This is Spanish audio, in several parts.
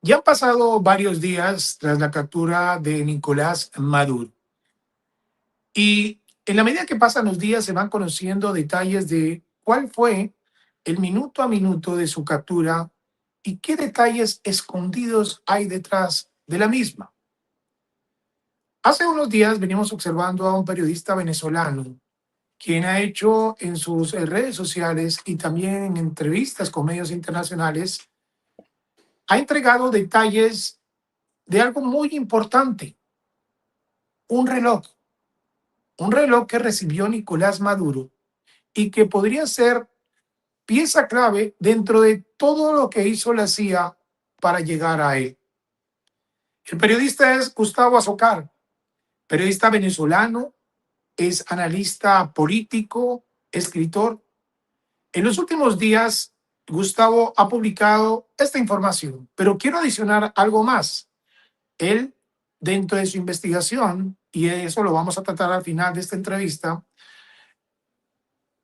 Ya han pasado varios días tras la captura de Nicolás Maduro y en la medida que pasan los días se van conociendo detalles de cuál fue el minuto a minuto de su captura y qué detalles escondidos hay detrás de la misma. Hace unos días venimos observando a un periodista venezolano quien ha hecho en sus redes sociales y también en entrevistas con medios internacionales, ha entregado detalles de algo muy importante, un reloj, un reloj que recibió Nicolás Maduro y que podría ser pieza clave dentro de todo lo que hizo la CIA para llegar a él. El periodista es Gustavo Azocar, periodista venezolano, es analista político, escritor. En los últimos días, Gustavo ha publicado esta información, pero quiero adicionar algo más. Él, dentro de su investigación, y eso lo vamos a tratar al final de esta entrevista,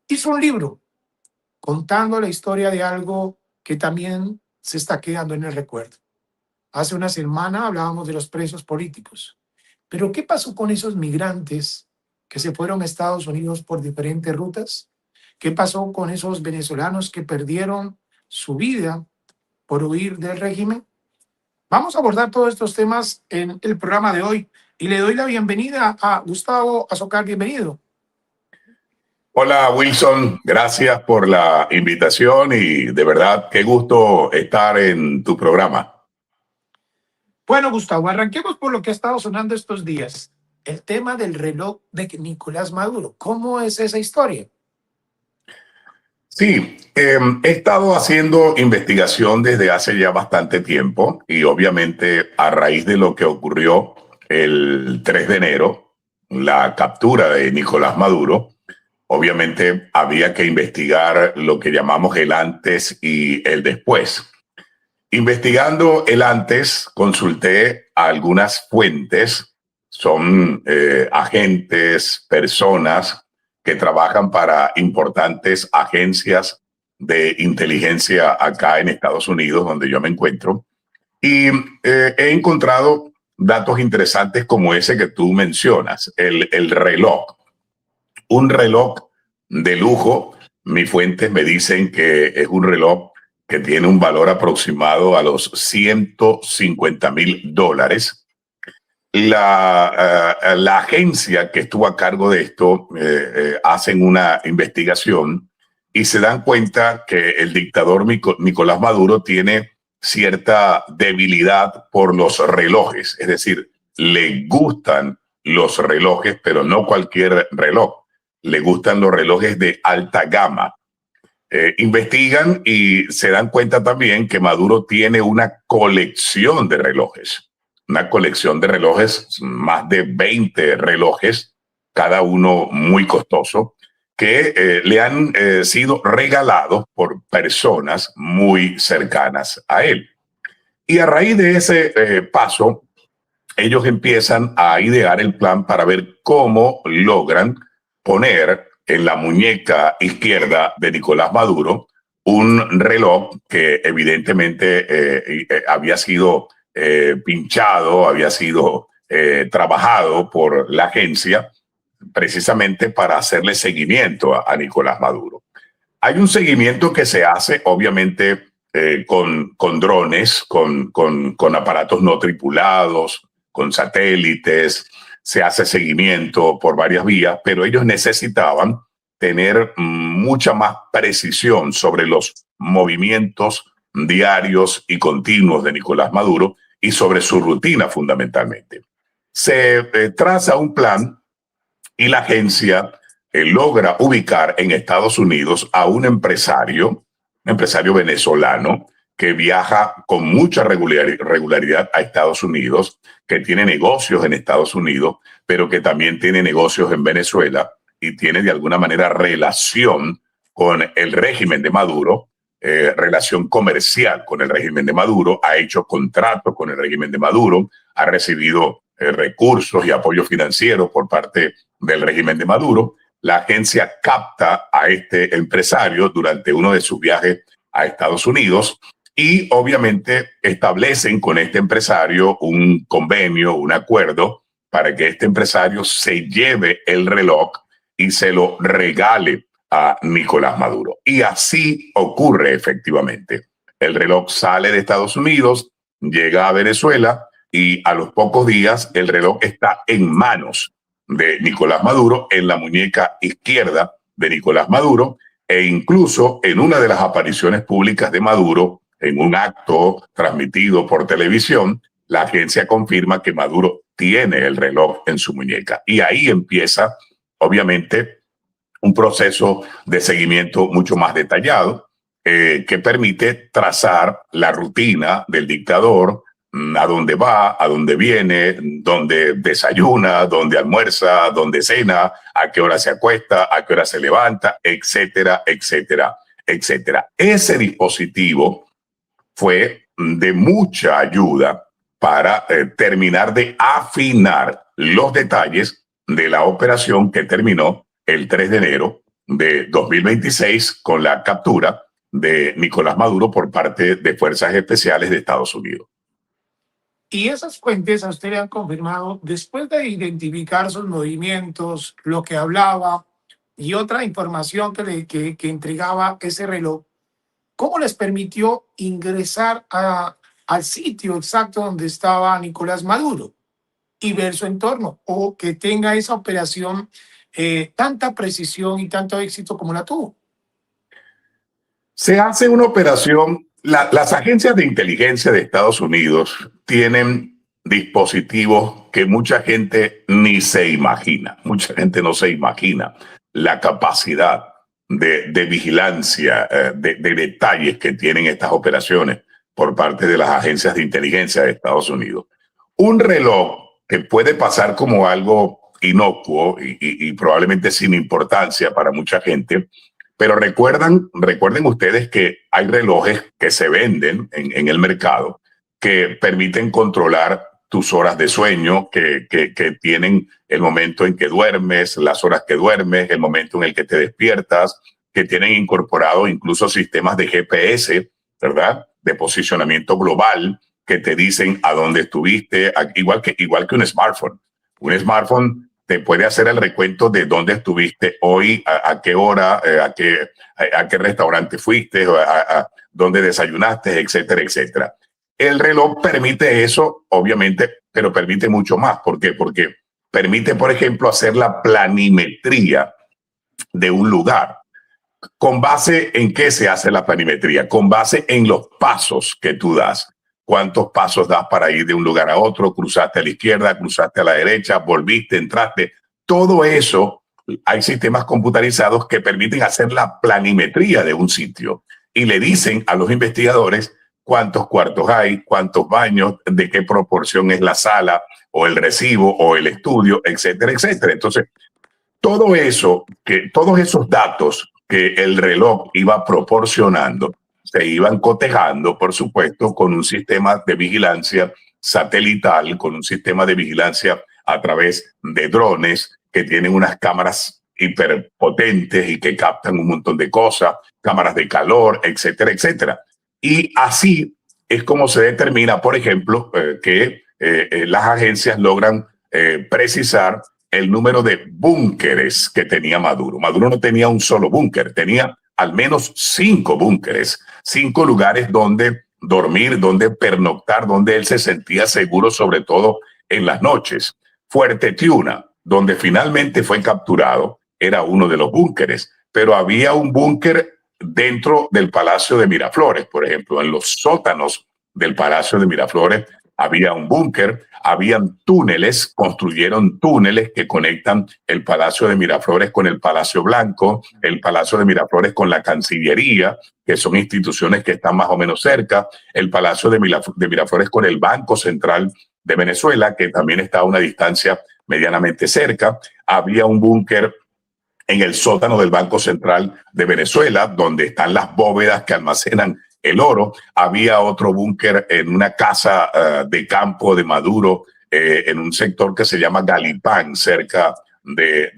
hizo un libro contando la historia de algo que también se está quedando en el recuerdo. Hace una semana hablábamos de los presos políticos, pero ¿qué pasó con esos migrantes que se fueron a Estados Unidos por diferentes rutas? ¿Qué pasó con esos venezolanos que perdieron su vida por huir del régimen? Vamos a abordar todos estos temas en el programa de hoy y le doy la bienvenida a Gustavo Azocar. Bienvenido. Hola Wilson, gracias por la invitación y de verdad qué gusto estar en tu programa. Bueno, Gustavo, arranquemos por lo que ha estado sonando estos días. El tema del reloj de Nicolás Maduro. ¿Cómo es esa historia? Sí, he estado haciendo investigación desde hace ya bastante tiempo y obviamente a raíz de lo que ocurrió el 3 de enero, la captura de Nicolás Maduro, obviamente había que investigar lo que llamamos el antes y el después. Investigando el antes, consulté a algunas fuentes, son agentes, personas que trabajan para importantes agencias de inteligencia acá en Estados Unidos, donde yo me encuentro, y he encontrado datos interesantes como ese que tú mencionas, el reloj. Un reloj de lujo, mis fuentes me dicen que es un reloj que tiene un valor aproximado a los $150,000. La agencia que estuvo a cargo de esto hacen una investigación y se dan cuenta que el dictador Nicolás Maduro tiene cierta debilidad por los relojes, es decir, le gustan los relojes, pero no cualquier reloj, le gustan los relojes de alta gama. Investigan y se dan cuenta también que Maduro tiene una colección de relojes, más de 20 relojes, cada uno muy costoso, que le han sido regalados por personas muy cercanas a él. Y a raíz de ese paso, ellos empiezan a idear el plan para ver cómo logran poner en la muñeca izquierda de Nicolás Maduro un reloj que evidentemente había sido pinchado, había sido trabajado por la agencia precisamente para hacerle seguimiento a Nicolás Maduro. Hay un seguimiento que se hace obviamente con drones, con aparatos no tripulados, con satélites, se hace seguimiento por varias vías, pero ellos necesitaban tener mucha más precisión sobre los movimientos diarios y continuos de Nicolás Maduro y sobre su rutina fundamentalmente. Se traza un plan y la agencia logra ubicar en Estados Unidos a un empresario venezolano que viaja con mucha regularidad a Estados Unidos, que tiene negocios en Estados Unidos, pero que también tiene negocios en Venezuela y tiene de alguna manera relación con el régimen de Maduro, relación comercial con el régimen de Maduro, ha hecho contratos con el régimen de Maduro, ha recibido recursos y apoyo financiero por parte del régimen de Maduro. La agencia capta a este empresario durante uno de sus viajes a Estados Unidos y obviamente establecen con este empresario un convenio, un acuerdo para que este empresario se lleve el reloj y se lo regale a Nicolás Maduro. Y así ocurre efectivamente. El reloj sale de Estados Unidos, llega a Venezuela y a los pocos días el reloj está en manos de Nicolás Maduro, en la muñeca izquierda de Nicolás Maduro, e incluso en una de las apariciones públicas de Maduro, en un acto transmitido por televisión, la agencia confirma que Maduro tiene el reloj en su muñeca. Y ahí empieza, obviamente, un proceso de seguimiento mucho más detallado que permite trazar la rutina del dictador, a dónde va, a dónde viene, dónde desayuna, dónde almuerza, dónde cena, a qué hora se acuesta, a qué hora se levanta, etcétera, etcétera, etcétera. Ese dispositivo fue de mucha ayuda para terminar de afinar los detalles de la operación que terminó el 3 de enero de 2026 con la captura de Nicolás Maduro por parte de fuerzas especiales de Estados Unidos. Y esas fuentes a usted le han confirmado, después de identificar sus movimientos, lo que hablaba y otra información que entregaba ese reloj, ¿cómo les permitió ingresar al sitio exacto donde estaba Nicolás Maduro y ver su entorno? O que tenga esa operación tanta precisión y tanto éxito como la tuvo. Se hace una operación, las agencias de inteligencia de Estados Unidos tienen dispositivos que mucha gente ni se imagina, mucha gente no se imagina la capacidad de vigilancia, de detalles que tienen estas operaciones por parte de las agencias de inteligencia de Estados Unidos. Un reloj que puede pasar como algo inocuo y probablemente sin importancia para mucha gente, pero recuerden ustedes que hay relojes que se venden en el mercado que permiten controlar tus horas de sueño, que tienen el momento en que duermes, las horas que duermes, el momento en el que te despiertas, que tienen incorporado incluso sistemas de GPS, ¿verdad? De posicionamiento global, que te dicen a dónde estuviste, igual que un smartphone. Un smartphone te puede hacer el recuento de dónde estuviste hoy, a qué hora, a qué restaurante fuiste, a dónde desayunaste, etcétera, etcétera. El reloj permite eso, obviamente, pero permite mucho más. ¿Por qué? Porque permite, por ejemplo, hacer la planimetría de un lugar. ¿Con base en qué se hace la planimetría? Con base en los pasos que tú das. ¿Cuántos pasos das para ir de un lugar a otro? ¿Cruzaste a la izquierda? ¿Cruzaste a la derecha? ¿Volviste? ¿Entraste? Todo eso, hay sistemas computarizados que permiten hacer la planimetría de un sitio y le dicen a los investigadores cuántos cuartos hay, cuántos baños, de qué proporción es la sala o el recibo o el estudio, etcétera, etcétera. Entonces, todo eso, todos esos datos que el reloj iba proporcionando, se iban cotejando, por supuesto, con un sistema de vigilancia satelital, con un sistema de vigilancia a través de drones que tienen unas cámaras hiperpotentes y que captan un montón de cosas, cámaras de calor, etcétera, etcétera. Y así es como se determina, por ejemplo, que las agencias logran precisar el número de búnkeres que tenía Maduro. Maduro no tenía un solo búnker, tenía al menos 5 búnkeres, 5 lugares donde dormir, donde pernoctar, donde él se sentía seguro, sobre todo en las noches. Fuerte Tiuna, donde finalmente fue capturado, era uno de los búnkeres, pero había un búnker dentro del Palacio de Miraflores, por ejemplo, en los sótanos del Palacio de Miraflores había un búnker, habían túneles, construyeron túneles que conectan el Palacio de Miraflores con el Palacio Blanco, el Palacio de Miraflores con la Cancillería, que son instituciones que están más o menos cerca, el Palacio de Miraflores con el Banco Central de Venezuela, que también está a una distancia medianamente cerca. Había un búnker en el sótano del Banco Central de Venezuela, donde están las bóvedas que almacenan el oro. Había otro búnker en una casa de campo de Maduro, en un sector que se llama Galipán, cerca de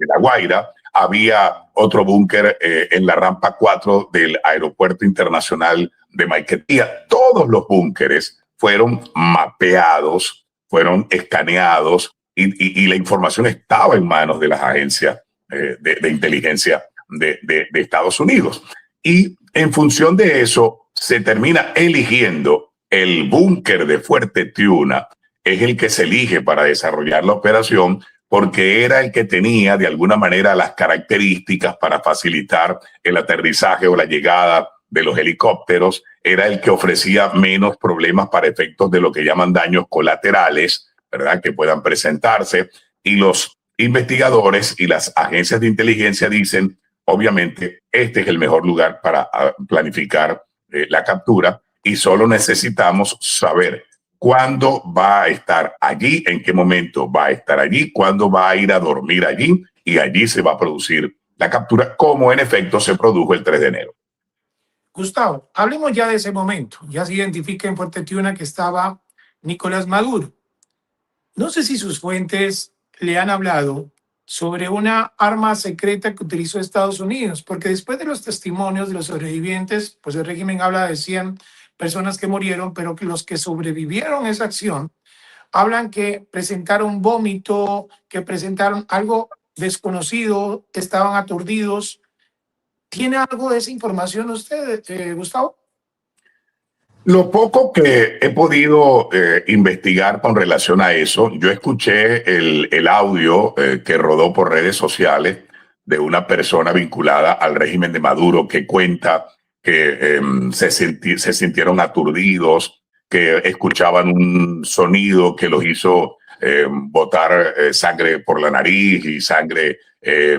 La Guaira. Había otro búnker en la rampa 4 del Aeropuerto Internacional de Maiquetía. Todos los búnkeres fueron mapeados, fueron escaneados y la información estaba en manos de las agencias de inteligencia de Estados Unidos. Y en función de eso se termina eligiendo el búnker de Fuerte Tiuna, es el que se elige para desarrollar la operación, porque era el que tenía de alguna manera las características para facilitar el aterrizaje o la llegada de los helicópteros, era el que ofrecía menos problemas para efectos de lo que llaman daños colaterales, ¿verdad?, que puedan presentarse. Y los investigadores y las agencias de inteligencia dicen, obviamente, este es el mejor lugar para planificar la captura y solo necesitamos saber cuándo va a estar allí, en qué momento va a estar allí, cuándo va a ir a dormir allí y allí se va a producir la captura, como en efecto se produjo el 3 de enero. Gustavo, hablemos ya de ese momento. Ya se identifica en Fuerte Tiuna que estaba Nicolás Maduro. No sé si sus fuentes le han hablado sobre una arma secreta que utilizó Estados Unidos, porque después de los testimonios de los sobrevivientes, pues el régimen habla de 100 personas que murieron, pero que los que sobrevivieron a esa acción hablan que presentaron vómito, que presentaron algo desconocido, que estaban aturdidos. ¿Tiene algo de esa información usted, Gustavo? Lo poco que he podido investigar con relación a eso, yo escuché el audio que rodó por redes sociales de una persona vinculada al régimen de Maduro que cuenta que se sintieron aturdidos, que escuchaban un sonido que los hizo botar sangre por la nariz y sangre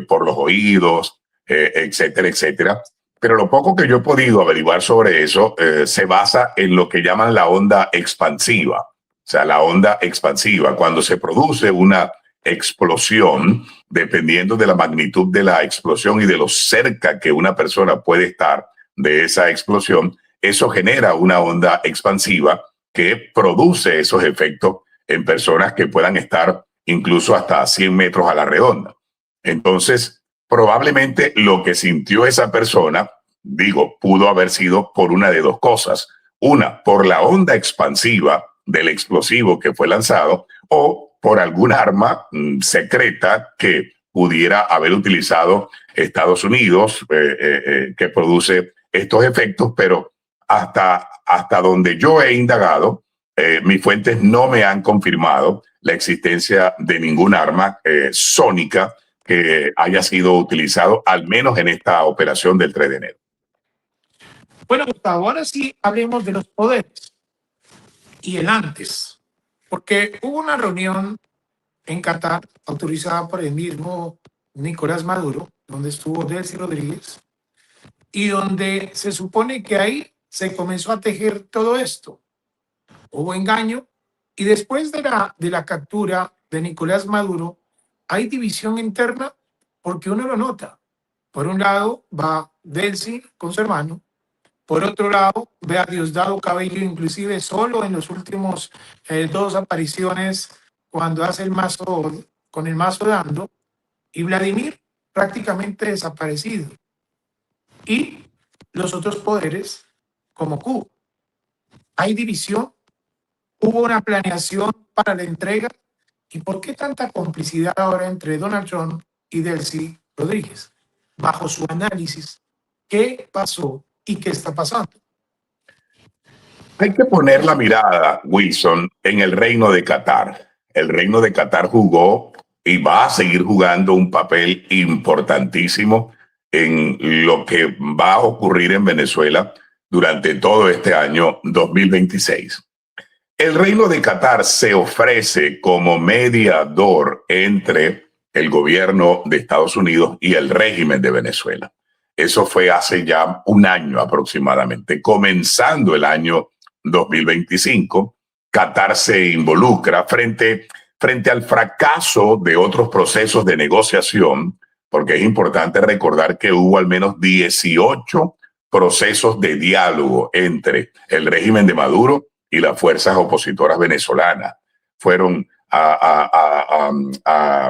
por los oídos, etcétera, etcétera. Pero lo poco que yo he podido averiguar sobre eso se basa en lo que llaman la onda expansiva. O sea, la onda expansiva, cuando se produce una explosión, dependiendo de la magnitud de la explosión y de lo cerca que una persona puede estar de esa explosión, eso genera una onda expansiva que produce esos efectos en personas que puedan estar incluso hasta 100 metros a la redonda. Entonces, probablemente lo que sintió esa persona, digo, pudo haber sido por una de dos cosas. Una, por la onda expansiva del explosivo que fue lanzado, o por algún arma secreta que pudiera haber utilizado Estados Unidos, que produce estos efectos, pero hasta donde yo he indagado, mis fuentes no me han confirmado la existencia de ningún arma sónica que haya sido utilizado, al menos en esta operación del 3 de enero. Bueno, Gustavo, ahora sí hablemos de los poderes y el antes, porque hubo una reunión en Qatar autorizada por el mismo Nicolás Maduro, donde estuvo Delcy Rodríguez, y donde se supone que ahí se comenzó a tejer todo esto. Hubo engaño y después de la captura de Nicolás Maduro, hay división interna porque uno lo nota. Por un lado va Delcy con su hermano, por otro lado ve a Diosdado Cabello inclusive solo en los últimos dos apariciones cuando hace el mazo con el mazo dando, y Vladimir prácticamente desaparecido. Y los otros poderes como Cuba. Hay división, hubo una planeación para la entrega. ¿Y por qué tanta complicidad ahora entre Donald Trump y Delcy Rodríguez? Bajo su análisis, ¿qué pasó y qué está pasando? Hay que poner la mirada, Wilson, en el Reino de Qatar. El Reino de Qatar jugó y va a seguir jugando un papel importantísimo en lo que va a ocurrir en Venezuela durante todo este año 2026. El Reino de Qatar se ofrece como mediador entre el gobierno de Estados Unidos y el régimen de Venezuela. Eso fue hace ya un año aproximadamente. Comenzando el año 2025, Qatar se involucra frente al fracaso de otros procesos de negociación, porque es importante recordar que hubo al menos 18 procesos de diálogo entre el régimen de Maduro y las fuerzas opositoras venezolanas. Fueron a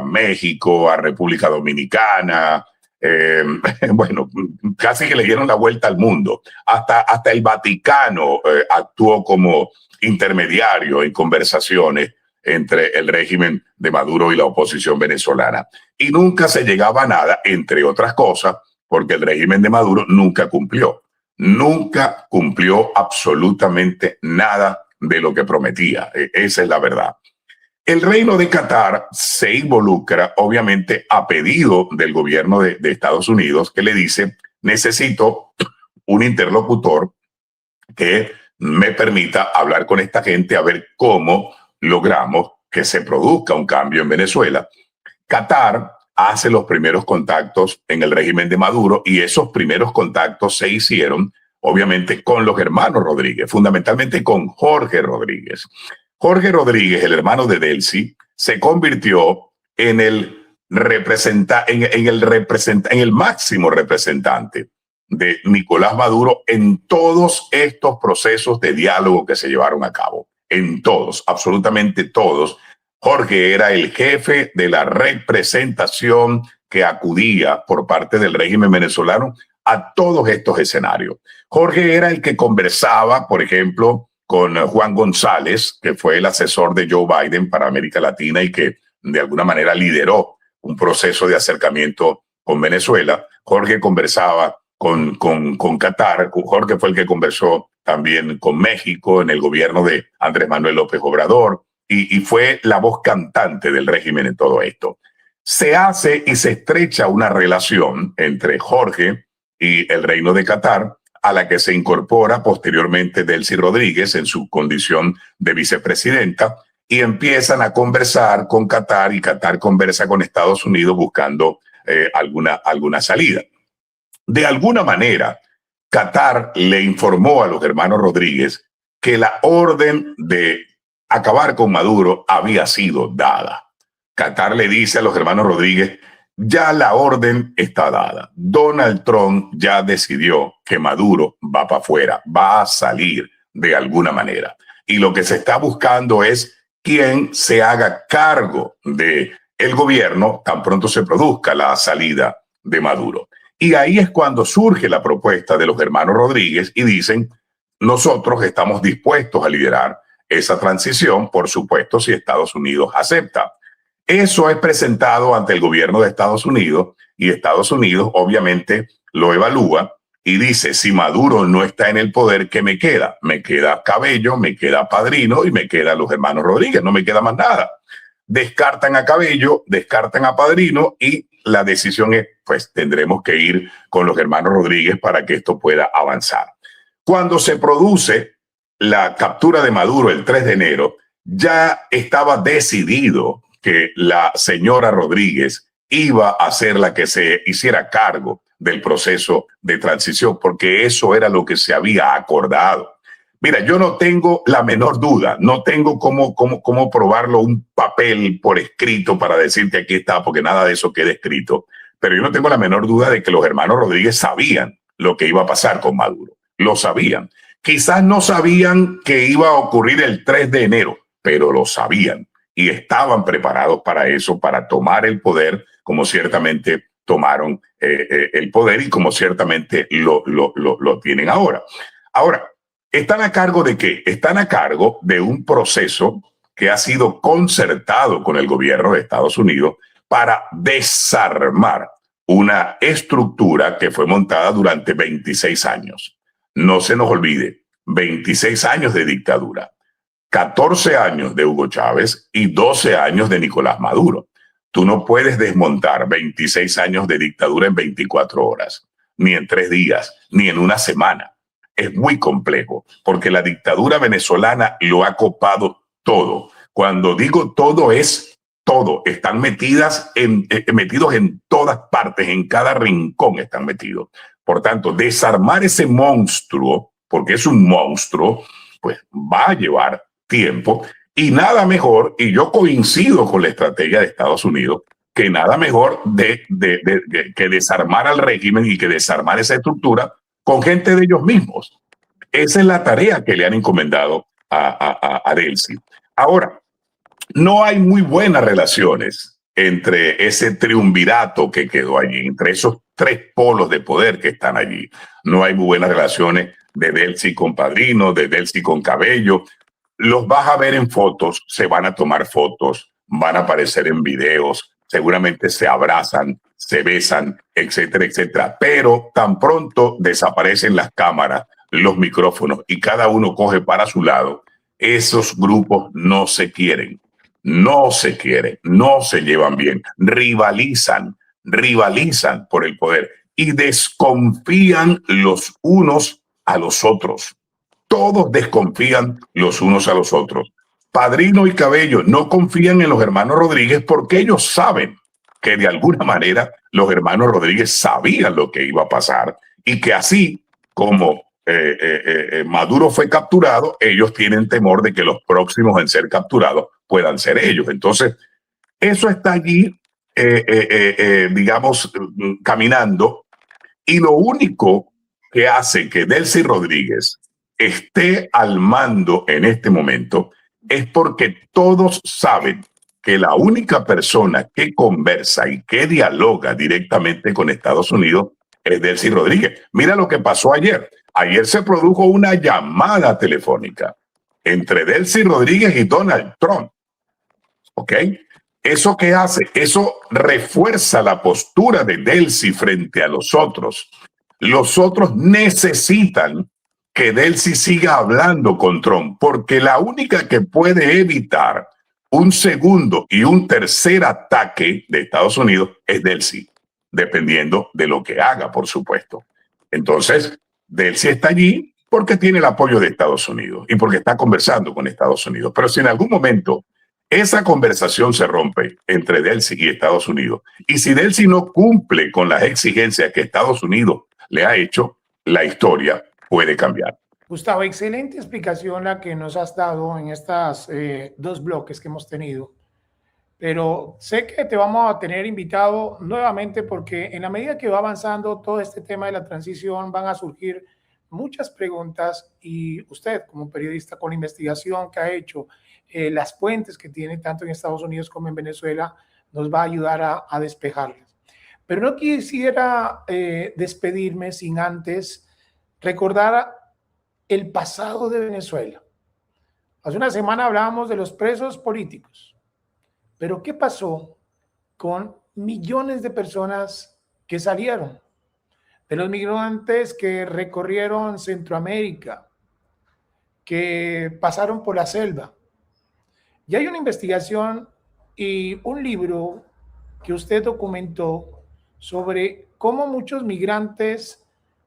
México, a República Dominicana, eh, bueno, casi que le dieron la vuelta al mundo. Hasta el Vaticano actuó como intermediario en conversaciones entre el régimen de Maduro y la oposición venezolana. Y nunca se llegaba a nada, entre otras cosas, porque el régimen de Maduro nunca cumplió. Nunca cumplió absolutamente nada de lo que prometía. Esa es la verdad. El Reino de Qatar se involucra, obviamente, a pedido del gobierno de Estados Unidos, que le dice, necesito un interlocutor que me permita hablar con esta gente a ver cómo logramos que se produzca un cambio en Venezuela. Qatar hace los primeros contactos en el régimen de Maduro y esos primeros contactos se hicieron, obviamente, con los hermanos Rodríguez, fundamentalmente con Jorge Rodríguez. Jorge Rodríguez, el hermano de Delcy, se convirtió en el máximo representante de Nicolás Maduro en todos estos procesos de diálogo que se llevaron a cabo. En todos, absolutamente todos. Jorge era el jefe de la representación que acudía por parte del régimen venezolano a todos estos escenarios. Jorge era el que conversaba, por ejemplo, con Juan González, que fue el asesor de Joe Biden para América Latina y que de alguna manera lideró un proceso de acercamiento con Venezuela. Jorge conversaba con Qatar. Jorge fue el que conversó también con México en el gobierno de Andrés Manuel López Obrador y fue la voz cantante del régimen en todo esto. Se hace y se estrecha una relación entre Jorge y el Reino de Qatar, a la que se incorpora posteriormente Delcy Rodríguez en su condición de vicepresidenta, y empiezan a conversar con Qatar y Qatar conversa con Estados Unidos buscando alguna salida. De alguna manera, Qatar le informó a los hermanos Rodríguez que la orden de acabar con Maduro había sido dada. Qatar le dice a los hermanos Rodríguez, ya la orden está dada. Donald Trump ya decidió que Maduro va para afuera, va a salir de alguna manera. Y lo que se está buscando es quién se haga cargo del gobierno tan pronto se produzca la salida de Maduro. Y ahí es cuando surge la propuesta de los hermanos Rodríguez y dicen, nosotros estamos dispuestos a liderar esa transición, por supuesto, si Estados Unidos acepta. Eso es presentado ante el gobierno de Estados Unidos y Estados Unidos obviamente lo evalúa y dice, si Maduro no está en el poder, ¿qué me queda? Me queda Cabello, me queda Padrino y me quedan los hermanos Rodríguez, no me queda más nada. Descartan a Cabello, descartan a Padrino y la decisión es, pues tendremos que ir con los hermanos Rodríguez para que esto pueda avanzar. Cuando se produce la captura de Maduro el 3 de enero, ya estaba decidido que la señora Rodríguez iba a ser la que se hiciera cargo del proceso de transición, porque eso era lo que se había acordado. Mira, yo no tengo la menor duda, no tengo cómo probarlo, un papel por escrito para decirte aquí está, porque nada de eso queda escrito, pero yo no tengo la menor duda de que los hermanos Rodríguez sabían lo que iba a pasar con Maduro, lo sabían. Quizás no sabían que iba a ocurrir el 3 de enero, pero lo sabían y estaban preparados para eso, para tomar el poder, como ciertamente tomaron el poder y como ciertamente lo tienen ahora. Ahora, ¿están a cargo de qué? Están a cargo de un proceso que ha sido concertado con el gobierno de Estados Unidos para desarmar una estructura que fue montada durante 26 años. No se nos olvide, 26 años de dictadura, 14 años de Hugo Chávez y 12 años de Nicolás Maduro. Tú no puedes desmontar 26 años de dictadura en 24 horas, ni en 3 días, ni en una semana. Es muy complejo, porque la dictadura venezolana lo ha copado todo. Cuando digo todo, es todo. Están metidos en todas partes, en cada rincón están metidos. Por tanto, desarmar ese monstruo, porque es un monstruo, pues va a llevar tiempo y nada mejor, y yo coincido con la estrategia de Estados Unidos, que nada mejor que desarmar al régimen y que desarmar esa estructura con gente de ellos mismos. Esa es la tarea que le han encomendado a Delcy. Ahora, no hay muy buenas relaciones entre ese triunvirato que quedó allí, entre esos tres polos de poder que están allí. No hay muy buenas relaciones de Delcy con Padrino, de Delcy con Cabello. Los vas a ver en fotos, se van a tomar fotos, van a aparecer en videos, seguramente se abrazan, se besan, etcétera, etcétera. Pero tan pronto desaparecen las cámaras, los micrófonos y cada uno coge para su lado, esos grupos no se quieren. No se quieren, no se llevan bien, rivalizan por el poder y desconfían los unos a los otros. Todos desconfían los unos a los otros. Padrino y Cabello no confían en los hermanos Rodríguez porque ellos saben que de alguna manera los hermanos Rodríguez sabían lo que iba a pasar y que así como Maduro fue capturado, ellos tienen temor de que los próximos en ser capturados puedan ser ellos. Entonces, eso está allí, digamos, caminando, y lo único que hace que Delcy Rodríguez esté al mando en este momento es porque todos saben que la única persona que conversa y que dialoga directamente con Estados Unidos es Delcy Rodríguez. Mira lo que pasó ayer. Ayer se produjo una llamada telefónica entre Delcy Rodríguez y Donald Trump. ¿Ok? ¿Eso qué hace? Eso refuerza la postura de Delcy frente a los otros. Los otros necesitan que Delcy siga hablando con Trump, porque la única que puede evitar un segundo y un tercer ataque de Estados Unidos es Delcy, dependiendo de lo que haga, por supuesto. Entonces, Delcy está allí porque tiene el apoyo de Estados Unidos y porque está conversando con Estados Unidos. Pero si en algún momento esa conversación se rompe entre Delcy y Estados Unidos, y si Delcy no cumple con las exigencias que Estados Unidos le ha hecho, la historia puede cambiar. Gustavo, excelente explicación la que nos has dado en estas dos bloques que hemos tenido. Pero sé que te vamos a tener invitado nuevamente porque en la medida que va avanzando todo este tema de la transición van a surgir muchas preguntas y usted como periodista con la investigación que ha hecho, las fuentes que tiene tanto en Estados Unidos como en Venezuela, nos va a ayudar a despejarlas. Pero no quisiera despedirme sin antes recordar el pasado de Venezuela. Hace una semana hablábamos de los presos políticos. Pero ¿qué pasó con millones de personas que salieron? De los migrantes que recorrieron Centroamérica, que pasaron por la selva. Y hay una investigación y un libro que usted documentó sobre cómo muchos migrantes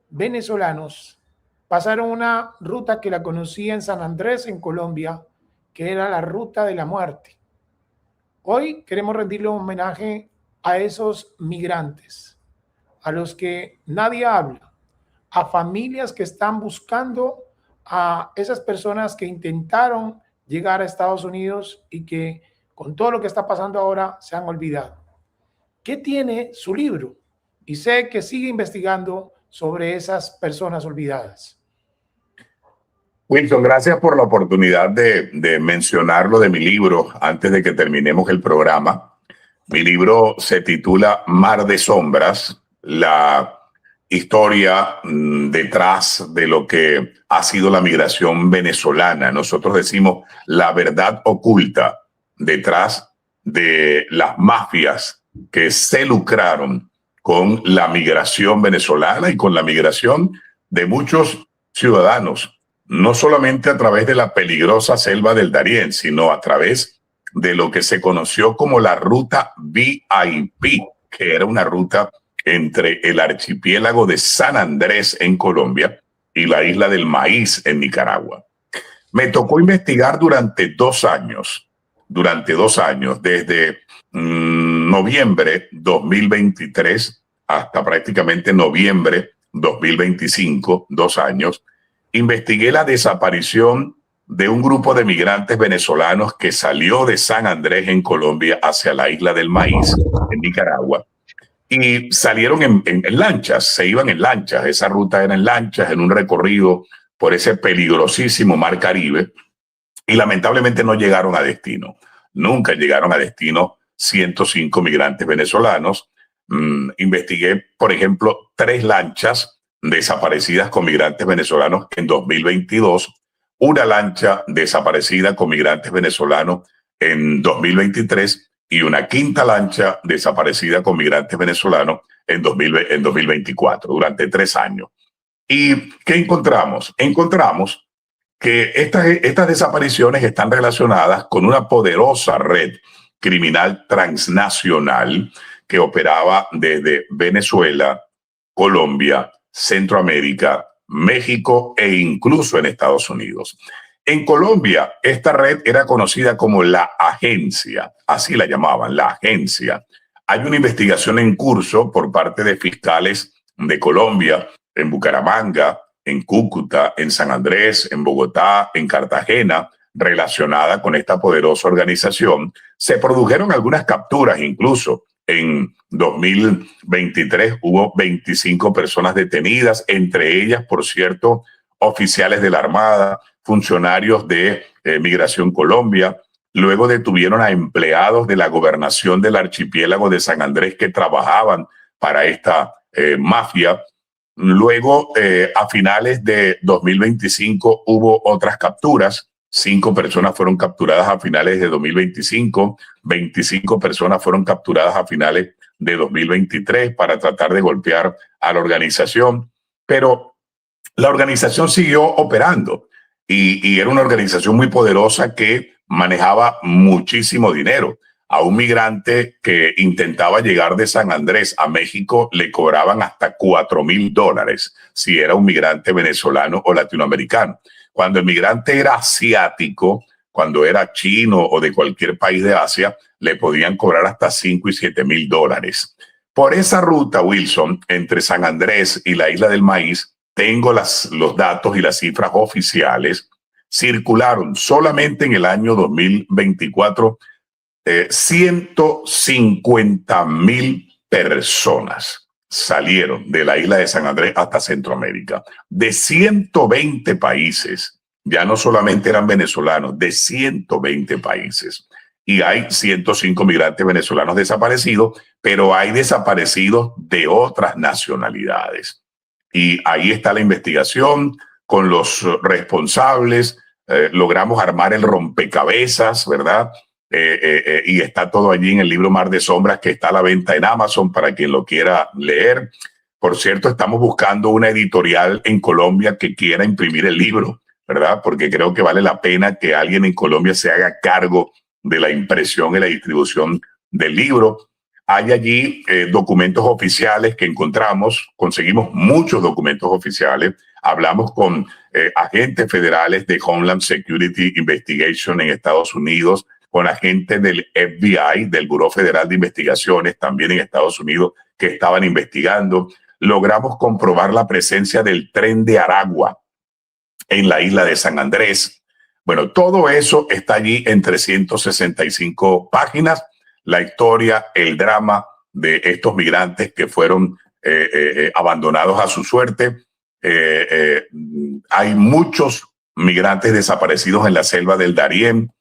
venezolanos pasaron una ruta que la conocía en San Andrés, en Colombia, que era la ruta de la muerte. Hoy queremos rendirle un homenaje a esos migrantes, a los que nadie habla, a familias que están buscando a esas personas que intentaron llegar a Estados Unidos y que con todo lo que está pasando ahora se han olvidado. ¿Qué tiene su libro? Y sé que sigue investigando sobre esas personas olvidadas. Wilson, gracias por la oportunidad de mencionarlo de mi libro antes de que terminemos el programa. Mi libro se titula Mar de Sombras, la historia detrás de lo que ha sido la migración venezolana. Nosotros decimos la verdad oculta detrás de las mafias que se lucraron con la migración venezolana y con la migración de muchos ciudadanos, no solamente a través de la peligrosa selva del Darién, sino a través de lo que se conoció como la ruta VIP, que era una ruta entre el archipiélago de San Andrés en Colombia y la isla del Maíz en Nicaragua. Me tocó investigar durante 2 años, desde noviembre 2023 hasta prácticamente noviembre 2025, 2 años. Investigué la desaparición de un grupo de migrantes venezolanos que salió de San Andrés en Colombia hacia la isla del Maíz en Nicaragua y salieron en lanchas, se iban en lanchas. Esa ruta era en lanchas, en un recorrido por ese peligrosísimo mar Caribe, y lamentablemente no llegaron a destino. Nunca llegaron a destino 105 migrantes venezolanos. Investigué, por ejemplo, 3 lanchas desaparecidas con migrantes venezolanos en 2022, una lancha desaparecida con migrantes venezolanos en 2023 y una quinta lancha desaparecida con migrantes venezolanos en 2024, durante 3 años. ¿Y qué encontramos? Encontramos que estas desapariciones están relacionadas con una poderosa red criminal transnacional que operaba desde Venezuela, Colombia, Centroamérica, México e incluso en Estados Unidos. En Colombia, esta red era conocida como la agencia, así la llamaban, la agencia. Hay una investigación en curso por parte de fiscales de Colombia, en Bucaramanga, en Cúcuta, en San Andrés, en Bogotá, en Cartagena, relacionada con esta poderosa organización. Se produjeron algunas capturas, incluso en 2023 hubo 25 personas detenidas, entre ellas, por cierto, oficiales de la Armada, funcionarios de Migración Colombia. Luego detuvieron a empleados de la gobernación del archipiélago de San Andrés que trabajaban para esta mafia. Luego, a finales de 2025, hubo otras capturas. 5 personas fueron capturadas a finales de 2025, 25 personas fueron capturadas a finales de 2023 para tratar de golpear a la organización, pero la organización siguió operando y era una organización muy poderosa que manejaba muchísimo dinero. A un migrante que intentaba llegar de San Andrés a México le cobraban hasta $4,000 si era un migrante venezolano o latinoamericano. Cuando el migrante era asiático, cuando era chino o de cualquier país de Asia, le podían cobrar hasta $5,000 y $7,000. Por esa ruta, Wilson, entre San Andrés y la Isla del Maíz, tengo los datos y las cifras oficiales, circularon solamente en el año 2024 150,000 personas salieron de la isla de San Andrés hasta Centroamérica, de 120 países, ya no solamente eran venezolanos, de 120 países. Y hay 105 migrantes venezolanos desaparecidos, pero hay desaparecidos de otras nacionalidades. Y ahí está la investigación con los responsables, logramos armar el rompecabezas, ¿verdad? Y está todo allí en el libro Mar de Sombras, que está a la venta en Amazon para quien lo quiera leer. Por cierto, estamos buscando una editorial en Colombia que quiera imprimir el libro, ¿verdad? Porque creo que vale la pena que alguien en Colombia se haga cargo de la impresión y la distribución del libro. Hay allí documentos oficiales que encontramos, conseguimos muchos documentos oficiales, hablamos con agentes federales de Homeland Security Investigation en Estados Unidos, con agentes del FBI, del Buró Federal de Investigaciones, también en Estados Unidos, que estaban investigando. Logramos comprobar la presencia del tren de Aragua en la isla de San Andrés. Bueno, todo eso está allí en 365 páginas. La historia, el drama de estos migrantes que fueron abandonados a su suerte. Hay muchos migrantes desaparecidos en la selva del Darién.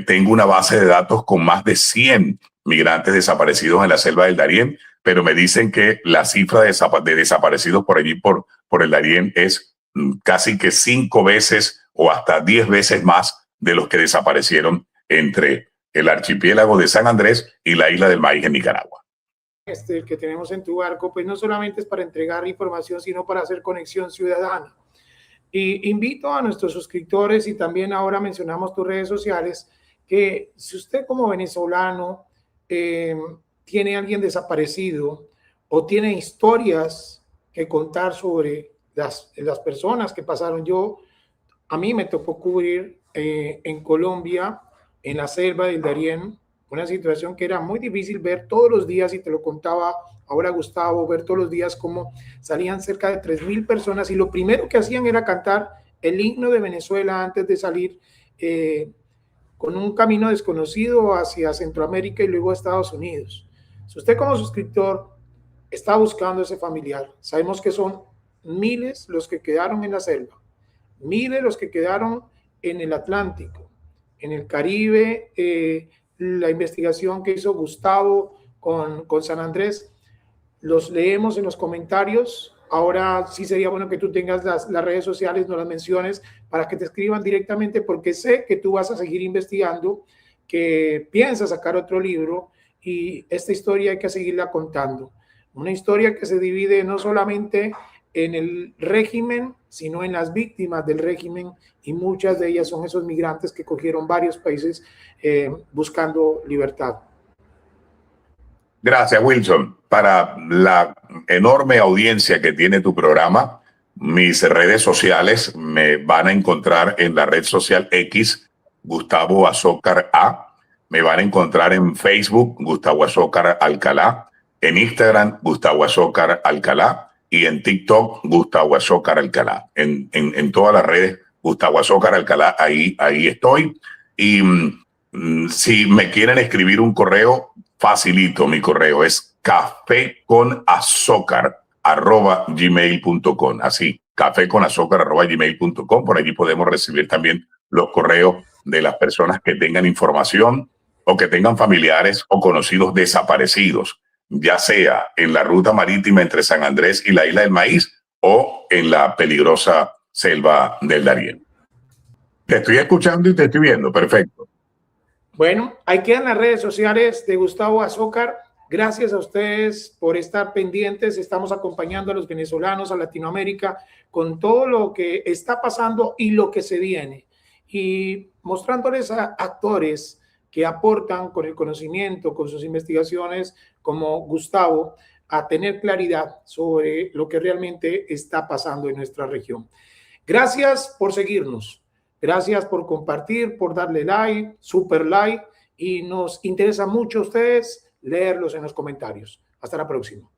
Tengo una base de datos con más de 100 migrantes desaparecidos en la selva del Darién, pero me dicen que la cifra de desaparecidos por allí, por el Darién, es casi que 5 veces o hasta 10 veces más de los que desaparecieron entre el archipiélago de San Andrés y la Isla del Maíz en Nicaragua. El que tenemos en tu barco, pues no solamente es para entregar información, sino para hacer conexión ciudadana. Y invito a nuestros suscriptores, y también ahora mencionamos tus redes sociales, que si usted como venezolano tiene a alguien desaparecido o tiene historias que contar sobre las personas que pasaron. A mí me tocó cubrir en Colombia, en la selva del Darién, una situación que era muy difícil ver todos los días, y te lo contaba ahora Gustavo, ver todos los días cómo salían cerca de 3,000 personas y lo primero que hacían era cantar el himno de Venezuela antes de salir con un camino desconocido hacia Centroamérica y luego a Estados Unidos. Si usted como suscriptor está buscando ese familiar, sabemos que son miles los que quedaron en la selva, miles los que quedaron en el Atlántico, en el Caribe, la investigación que hizo Gustavo con San Andrés. Los leemos en los comentarios. Ahora sí sería bueno que tú tengas las redes sociales, no las menciones, para que te escriban directamente, porque sé que tú vas a seguir investigando, que piensas sacar otro libro y esta historia hay que seguirla contando. Una historia que se divide no solamente en el régimen, sino en las víctimas del régimen, y muchas de ellas son esos migrantes que cogieron varios países buscando libertad. Gracias, Wilson. Para la enorme audiencia que tiene tu programa, mis redes sociales me van a encontrar en la red social X, Gustavo Azócar A. Me van a encontrar en Facebook, Gustavo Azócar Alcalá. En Instagram, Gustavo Azócar Alcalá. Y en TikTok, Gustavo Azócar Alcalá. En todas las redes, Gustavo Azócar Alcalá, ahí estoy. Y si me quieren escribir un correo, facilito, mi correo es cafeconazócar@gmail.com. Así, cafeconazócar@gmail.com. Por allí podemos recibir también los correos de las personas que tengan información o que tengan familiares o conocidos desaparecidos, ya sea en la ruta marítima entre San Andrés y la Isla del Maíz o en la peligrosa selva del Darién. Te estoy escuchando y te estoy viendo. Perfecto. Bueno, ahí quedan las redes sociales de Gustavo Azócar. Gracias a ustedes por estar pendientes. Estamos acompañando a los venezolanos, a Latinoamérica, con todo lo que está pasando y lo que se viene. Y mostrándoles a actores que aportan con el conocimiento, con sus investigaciones, como Gustavo, a tener claridad sobre lo que realmente está pasando en nuestra región. Gracias por seguirnos. Gracias por compartir, por darle like, super like, y nos interesa mucho a ustedes leerlos en los comentarios. Hasta la próxima.